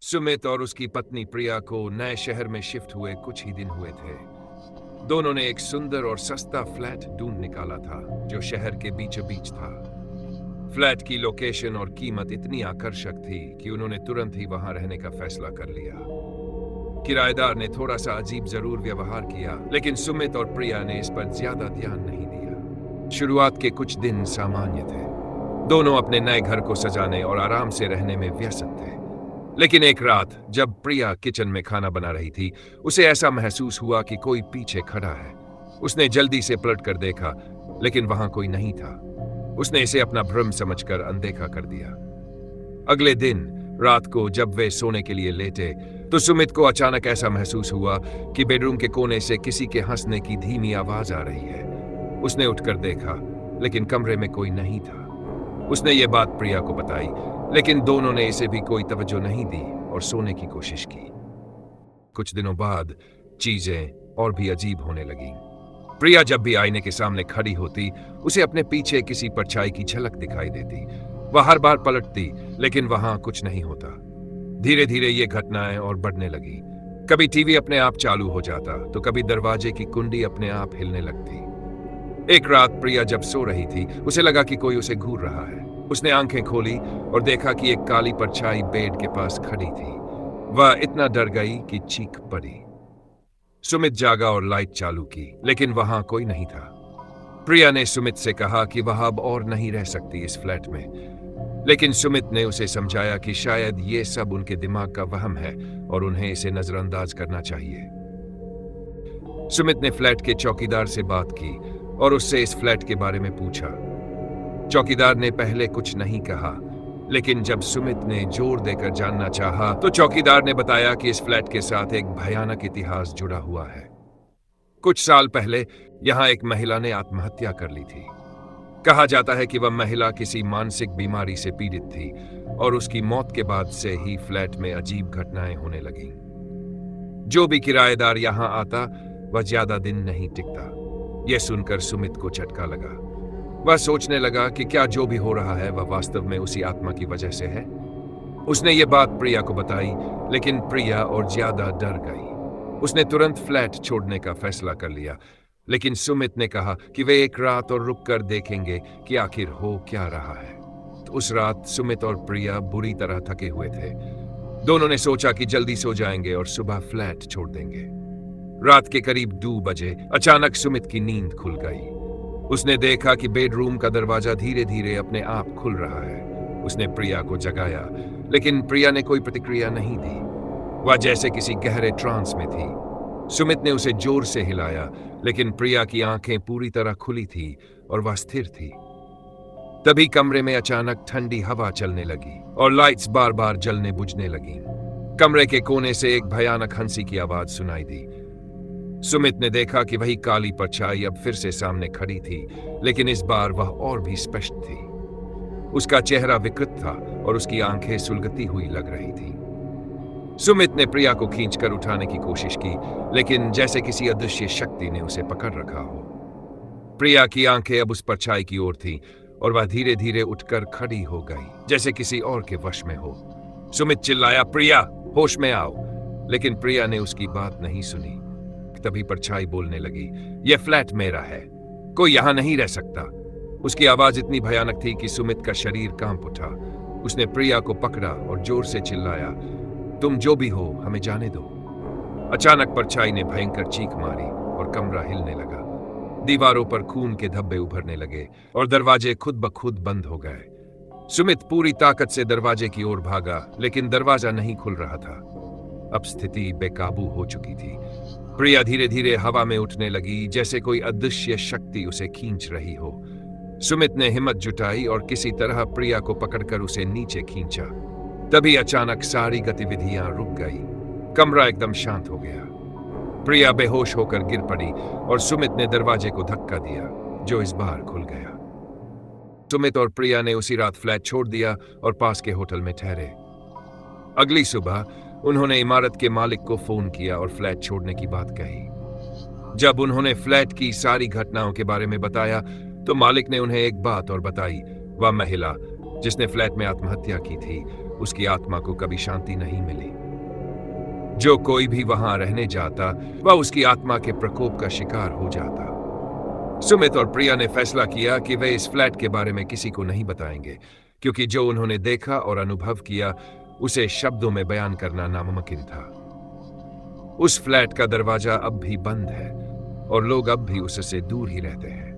सुमित और उसकी पत्नी प्रिया को नए शहर में शिफ्ट हुए कुछ ही दिन हुए थे। दोनों ने एक सुंदर और सस्ता फ्लैट ढूंढ निकाला था जो शहर के बीचों बीच था। फ्लैट की लोकेशन और कीमत इतनी आकर्षक थी कि उन्होंने तुरंत ही वहां रहने का फैसला कर लिया। किराएदार ने थोड़ा सा अजीब जरूर व्यवहार किया, लेकिन सुमित और प्रिया ने इस पर ज्यादा ध्यान नहीं दिया। शुरुआत के कुछ दिन सामान्य थे। दोनों अपने नए घर को सजाने और आराम से रहने में व्यस्त थे। लेकिन एक रात जब प्रिया किचन में खाना बना रही थी, उसे ऐसा महसूस हुआ कि कोई पीछे खड़ा है। उसने जल्दी से पलट कर देखा, लेकिन वहां कोई नहीं था। उसने इसे अपना भ्रम समझकर अनदेखा कर दिया। अगले दिन रात को जब वे सोने के लिए लेटे, तो सुमित को अचानक ऐसा महसूस हुआ कि बेडरूम के कोने से किसी के हंसने की धीमी आवाज आ रही है। उसने उठकर देखा, लेकिन कमरे में कोई नहीं था। उसने ये बात प्रिया को बताई, लेकिन दोनों ने इसे भी कोई तवज्जो नहीं दी और सोने की कोशिश की। कुछ दिनों बाद चीजें और भी अजीब होने लगी। प्रिया जब भी आईने के सामने खड़ी होती, उसे अपने पीछे किसी परछाई की झलक दिखाई देती। वह हर बार पलटती, लेकिन वहां कुछ नहीं होता। धीरे धीरे ये घटनाएं और बढ़ने लगी। कभी टीवी अपने आप चालू हो जाता, तो कभी दरवाजे की कुंडी अपने आप हिलने लगती। एक रात प्रिया जब सो रही थी, उसे लगा कि कोई उसे घूर रहा है। उसने आंखें खोली और देखा कि एक काली परछाई बेड के पास खड़ी थी। वह इतना डर गई कि चीख पड़ी। सुमित जागा और लाइट चालू की, लेकिन वहां कोई नहीं था। प्रिया ने सुमित से कहा कि वह अब और नहीं रह सकती इस फ्लैट में, लेकिन सुमित ने उसे समझाया कि शायद ये सब उनके दिमाग का वहम है और उन्हें इसे नजरअंदाज करना चाहिए। सुमित ने फ्लैट के चौकीदार से बात की और उससे इस फ्लैट के बारे में पूछा। चौकीदार ने पहले कुछ नहीं कहा, लेकिन जब सुमित ने जोर देकर जानना चाहा, तो चौकीदार ने बताया कि इस फ्लैट के साथ एक भयानक इतिहास जुड़ा हुआ है। कुछ साल पहले यहां एक महिला ने आत्महत्या कर ली थी। कहा जाता है कि वह महिला किसी मानसिक बीमारी से पीड़ित थी और उसकी मौत के बाद से ही फ्लैट में अजीब घटनाएं होने लगीं। जो भी किराएदार यहां आता, वह ज्यादा दिन नहीं टिकता। यह सुनकर सुमित को झटका लगा। वह सोचने लगा कि क्या जो भी हो रहा है वह वास्तव में उसी आत्मा की वजह से है। उसने ये बात प्रिया को बताई, लेकिन प्रिया और ज्यादा डर गई। उसने तुरंत फ्लैट छोड़ने का फैसला कर लिया, लेकिन सुमित ने कहा कि वे एक रात और रुक कर देखेंगे कि आखिर हो क्या रहा है। तो उस रात सुमित और प्रिया बुरी तरह थके हुए थे। दोनों ने सोचा कि जल्दी सो जाएंगे और सुबह फ्लैट छोड़ देंगे। रात के करीब 2 बजे अचानक सुमित की नींद खुल गई। उसने देखा कि बेडरूम का दरवाजा धीरे धीरे अपने आप खुल रहा है। उसने प्रिया को जगाया, लेकिन प्रिया ने कोई प्रतिक्रिया नहीं दी। वह जैसे किसी गहरे ट्रांस में थी। सुमित ने उसे जोर से हिलाया, लेकिन प्रिया की आंखें पूरी तरह खुली थी और वह स्थिर थी। तभी कमरे में अचानक ठंडी हवा चलने लगी और लाइट्स बार बार जलने बुझने लगी। कमरे के कोने से एक भयानक हंसी की आवाज सुनाई दी। सुमित ने देखा कि वही काली परछाई अब फिर से सामने खड़ी थी, लेकिन इस बार वह और भी स्पष्ट थी। उसका चेहरा विकृत था और उसकी आंखें सुलगती हुई लग रही थी। सुमित ने प्रिया को खींचकर उठाने की कोशिश की, लेकिन जैसे किसी अदृश्य शक्ति ने उसे पकड़ रखा हो। प्रिया की आंखें अब उस परछाई की ओर थीं और वह धीरे धीरे उठकर खड़ी हो गई, जैसे किसी और के वश में हो। सुमित चिल्लाया, प्रिया, होश में आओ, लेकिन प्रिया ने उसकी बात नहीं सुनी। तभी परछाई बोलने लगी, यह फ्लैट मेरा है, कोई यहां नहीं रह सकता। उसकी आवाज इतनी भयानक थी कि सुमित का शरीर कांप उठा। उसने प्रिया को पकड़ा और जोर से चिल्लाया, तुम जो भी हो, हमें जाने दो। अचानक परछाई ने भयंकर चीख मारी और कमरा हिलने लगा। दीवारों पर खून के धब्बे उभरने लगे और दरवाजे खुद ब खुद बंद हो गए। सुमित पूरी ताकत से दरवाजे की ओर भागा, लेकिन दरवाजा नहीं खुल रहा था। अब स्थिति बेकाबू हो चुकी थी। प्रिया धीरे धीरे हवा में उठने लगी, जैसे कोई अदृश्य शक्ति उसे खींच रही हो। सुमित ने हिम्मत जुटाई और किसी तरह प्रिया को पकड़कर उसे नीचे खींचा। तभी अचानक सारी गतिविधियां रुक गई। कमरा एकदम शांत हो गया। प्रिया बेहोश होकर गिर पड़ी और सुमित ने दरवाजे को धक्का दिया, जो इस बार खुल गया। सुमित और प्रिया ने उसी रात फ्लैट छोड़ दिया और पास के होटल में ठहरे। अगली सुबह उन्होंने इमारत के मालिक को फोन किया और फ्लैट छोड़ने की बात कही। जब उन्होंने फ्लैट की सारी घटनाओं के बारे में बताया, तो मालिक ने उन्हें एक बात और बताई। वह महिला जिसने फ्लैट में आत्महत्या की थी, उसकी आत्मा को कभी शांति नहीं मिली। जो कोई भी वहां रहने जाता वह उसकी आत्मा के प्रकोप का शिकार हो जाता। सुमित और प्रिया ने फैसला किया कि वे इस फ्लैट के बारे में किसी को नहीं बताएंगे, क्योंकि जो उन्होंने देखा और अनुभव किया उसे शब्दों में बयान करना नामुमकिन था। उस फ्लैट का दरवाजा अब भी बंद है और लोग अब भी उससे दूर ही रहते हैं।